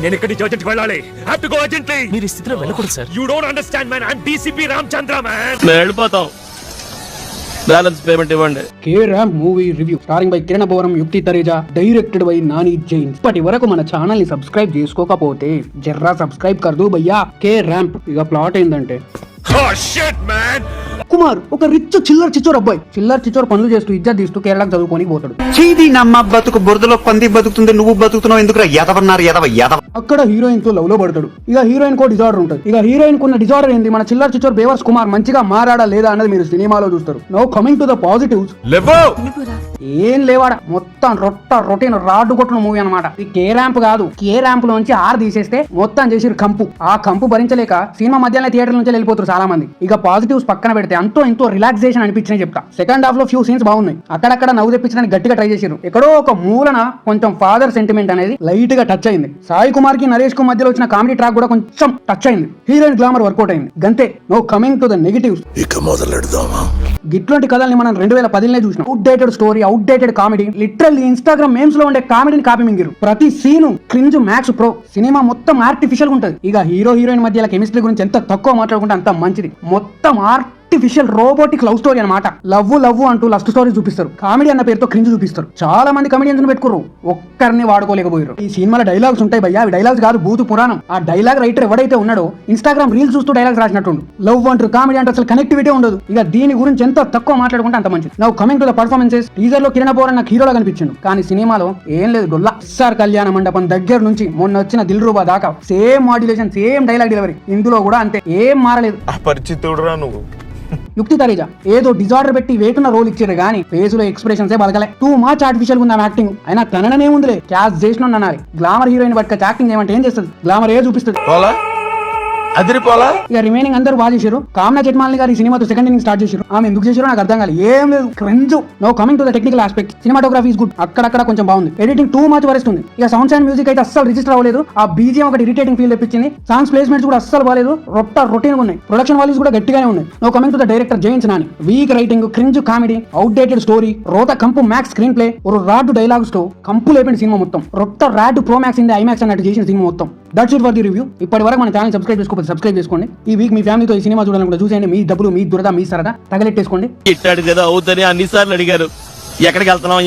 నేను ఇక్కడి నుంచి అర్జెంట్ వెళ్ళాలి. Have to go urgently. మీరు ఈ స్థితిలో వెళ్ళకూడదు sir. You don't understand man. I am DCP Ramachandra man. మేము వెళ్ళిపోతాం. బ్యాలెన్స్ పేమెంట్ ఇవ్వండి. K ramp movie review starring by Kiran Boram, Yukti Thareja, directed by Nani Jain. ఇప్పటి వరకు మన ఛానల్ ని సబ్స్క్రైబ్ చేసుకోకపోతే జర్రా సబ్స్క్రైబ్ కర్దు భయ్యా. కే ర్యాంప్ ఇక ప్లాట్ ఏంటంటే, Oh shit man. కుమార్ ఒక రిచ్ చిల్లర్ చిచ్చోర్ అబ్బాయి చిల్లర్ చిచ్చోర్ పనులు చేస్తూ ఇజ్జత్ తీస్తూ కేరళకు చదువుకొని పోతాడు. చీది నమ్మ బతుకు బురదలో పంది బతుకుతుంది, నువ్వు బతుకుతున్నావు ఎందుకురా ఎదవన్నారు ఎదవ. అక్కడ హీరోయిన్ తో లవ్ లో పడతాడు. ఇక హీరోయిన్ కో డిజార్డర్ ఉంటుంది. ఇక హీరోయిన్ కున్న డిజార్డర్ ఏంది, మన చిల్లర్ చిచ్చోర్ బేవర్స్ కుమార్ మంచిగా మారాడా లేదా అన్నది మీరు సినిమాలో చూస్తారు. Now coming to the positives. ఏం లేవాడా, మొత్తం రొటీన్ రాడ్డు కొట్టిన మూవీ అనమాట. ఇది కే ర్యాంప్ కాదు. కే ర్యాంప్ లోంచి ఆర్ తీసేస్తే మొత్తం చేసిరు కంపు. ఆ కంపు భరించలేక సినిమా మధ్యాహ్నం థియేటర్ నుంచి వెళ్ళిపోతారు చాలా మంది. ఇక పాజిటివ్స్ పక్కన పెడితే అంతో ఎంతో రిలాక్సేషన్ అనిపించినాయి చెప్తా. సెకండ్ హాఫ్ లో ఫ్యూ సీన్స్ బాగున్నాయి. అక్కడక్కడ నవ్వు తెప్పించడానికి గట్టిగా ట్రై చేశారు. ఎక్కడో ఒక మూలన కొంచెం ఫాదర్ సెంటిమెంట్ అనేది లైట్ గా టచ్ అయింది. సాయి కుమార్ కి నరేష్ కు మధ్యలో వచ్చిన కామెడీ ట్రాక్ కూడా కొంచెం టచ్ అయింది. హీరోయిన్ గ్లామర్ వర్కౌట్ అయింది. గంతే. No coming to the negatives. ఇక మొదలెడదామా? ఇట్లాంటి కథల్ని మనం 2010 చూసినాం. Outdated story, outdated comedy. Literally Instagram memes లో ఉండే కామెడీని కాపీ మింగిరు. ప్రతి సీను క్రింజ్ మ్యాక్స్ ప్రో. సినిమా మొత్తం ఆర్టిఫిషియల్ గా ఉంటది. ఇక హీరో హీరోయిన్ మధ్య కెమిస్ట్రీ గురించి ఎంత తక్కువ మాట్లాడుకుంటే అంత మంచిది. మొత్తం ఆర్టిఫిషియల్ రోబోటిక్ లవ్ స్టోరీ అనమాట. లవ్ అంటూ లవ్ స్టోరీ చూపిస్తారు. కామెడీ అన్న పేరుతో క్రింజ్ చూపిస్తారు. చాలా మంది కమెడియన్స్ పెట్టుకోరు, ఒక్కరిని వాడుకోలేకపోయారు. ఈ సినిమాలో డైలాగ్స్ ఉంటాయి భయ్యా, అవి డైలాగ్స్ కాదు, భూతు పురాణం. ఆ డైలాగ్ రైటర్ ఎవడైతే ఉన్నాడో ఇన్స్టాగ్రామ్ రీల్స్ చూస్తూ డైలాగ్స్ రాసినట్టు. లవ్ అంటారు, కామెడీ అంటే అసలు కనెక్టివిటీ ఉండదు. ఇక దీని గురించి ఎంత తక్కువ మాట్లాడుకుంటే అంత మంచిది. Now coming to the performances. Teaser లో కిరణ్ బోరన్ నాకు హీరోలా కనిపించిండు, కానీ సినిమాలో ఏం లేదు డొల్లా. ఎస్ఆర్ కళ్యాణ మండపం దగ్గర నుంచి మొన్న వచ్చిన దిల్ రూబా దాకా same modulation, same dialogue delivery. ఇందులో కూడా అంతే, ఏం మారలేదు. అపరిచితుడురా నువ్వు. యుక్తి తరేజా ఏదో డిజార్డర్ పెట్టి వేటున్న రోల్ ఇచ్చారు కానీ ఫేస్ లో ఎక్స్ప్రెషన్స్ బలగలే. టూ మచ్ ఆర్టిఫిషియల్ ఉంది యాక్టింగ్. అయినా తననే ఉందిలే, క్యాష్ చేసిన అన్నారు. గ్లామర్ హీరోయిన్ బట్టి యాక్టింగ్ చేయమంటే ఏం చేస్తుంది? గ్లామర్ ఏ చూపిస్తుంది. అదిరిపోలా. ఇక రిమైనింగ్ అందరూ బాగా చేశారు. కామ్నా చెట్మాలని గారు ఈ సినిమాతో సెకండ్ ఇన్నింగ్ స్టార్ట్ చేశారు. ఆమె ఎందుకు చేశారో నాకు అర్థం కాలేదు. ఏం లేదు, cringe. No coming to the technical aspect. Cinematography is good, అక్కడక్కడ కొంచెం బాగుంది. ఎడిటింగ్ టూ మచ్ వరెస్ట్ ఉంది. ఇక సౌండ్స్ అండ్ మ్యూజిక్ అయితే అస్సలు రిజిస్టర్ అవ్వలేదు. ఆ బీజిఎం ఒకటి ఇరిటేటింగ్ ఫీల్ తెప్పించింది. సాంగ్స్ ప్లేస్మెంట్స్ కూడా అస్సలు బాలేదు, రొటీన్ ఉన్నాయి. ప్రొడక్షన్ వాల్యూస్ కూడా గట్టిగానే ఉన్నాయి. No coming to the director Jains Nani. Weak writing, cringe comedy, outdated story, రోత కంపు మ్యాక్స్ స్క్రీన్ ప్లే, ఒక రాడ్ డైలాగ్స్ తో కంపు లేపిండి సినిమా మొత్తం. రొట్ట రాడ్ ప్రో మ్యాక్స్ ఇంది ఐమాక్స్ అన్నట్టు చేసిన సినిమా మొత్తం. That's it for the review. ఇప్పటి వరకు మన ఛానల్ సబ్స్క్రైబ్ చేసుకోకపోతే సబ్స్క్రైబ్ చేసుకోండి. ఈ వీక్ మీ ఫ్యామిలీతో ఈ సినిమా చూడాలనుకుంటే చూసేయండి. మీ డబ్బులు, మీ దురద, మీ సరదా తగలెట్టేసుకోండి. ఇట్టాడు కదా అవుతుంది అన్నిసార్లు అడిగారు. ఎక్కడికి వెళ్తున్నాం